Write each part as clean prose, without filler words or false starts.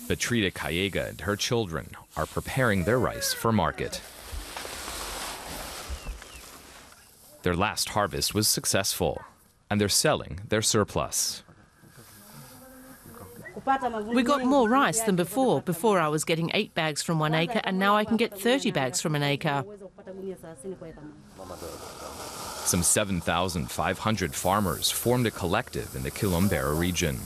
Batrida Callega and her children are preparing their rice for market. Their last harvest was successful, and they're selling their surplus. We got more rice than before. Before I was getting 8 bags from 1 acre, and now I can get 30 bags from an acre. Some 7,500 farmers formed a collective in the Kilombero region.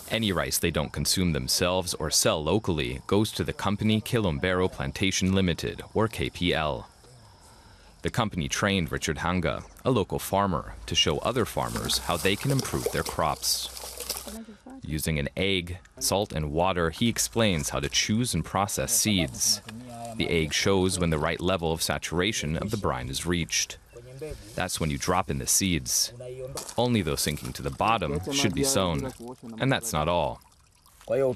Any rice they don't consume themselves or sell locally goes to the company Kilombero Plantation Limited, or KPL. The company trained Richard Hanga, a local farmer, to show other farmers how they can improve their crops. Using an egg, salt, and water, he explains how to choose and process seeds. The egg shows when the right level of saturation of the brine is reached. That's when you drop in the seeds. Only those sinking to the bottom should be sown. And that's not all. You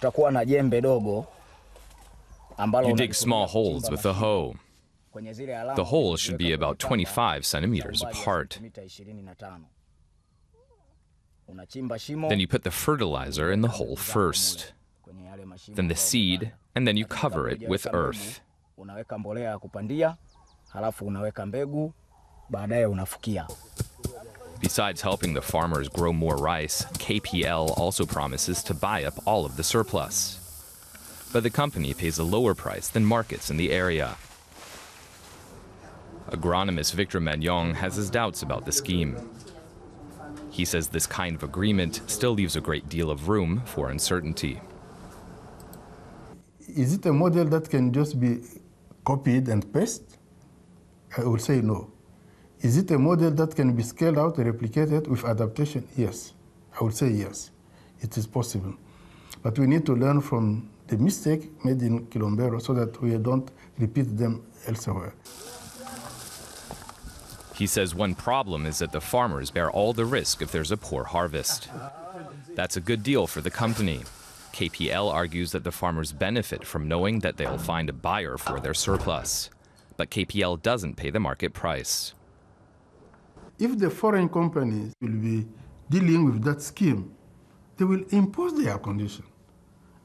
dig small holes with a hoe. The holes should be about 25 centimeters apart. Then you put the fertilizer in the hole first, then the seed, and then you cover it with earth. Besides helping the farmers grow more rice, KPL also promises to buy up all of the surplus. But the company pays a lower price than markets in the area. Agronomist Victor Magnon has his doubts about the scheme. He says this kind of agreement still leaves a great deal of room for uncertainty. Is it a model that can just be copied and pasted? I will say no. Is it a model that can be scaled out and replicated with adaptation? Yes. I would say yes. It is possible. But we need to learn from the mistake made in Kilombero so that we don't repeat them elsewhere. He says one problem is that the farmers bear all the risk if there's a poor harvest. That's a good deal for the company. KPL argues that the farmers benefit from knowing that they'll find a buyer for their surplus. But KPL doesn't pay the market price. If the foreign companies will be dealing with that scheme, they will impose their condition.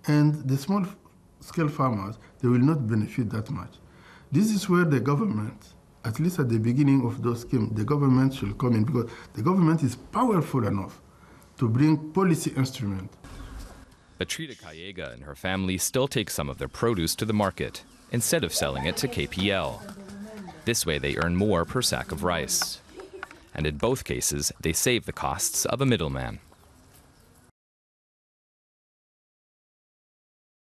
And the small-scale farmers, they will not benefit that much. This is where the government, at least at the beginning of those schemes, the government should come in, because the government is powerful enough to bring policy instruments. Batrida Callega and her family still take some of their produce to the market, instead of selling it to KPL. This way they earn more per sack of rice. And in both cases, they save the costs of a middleman.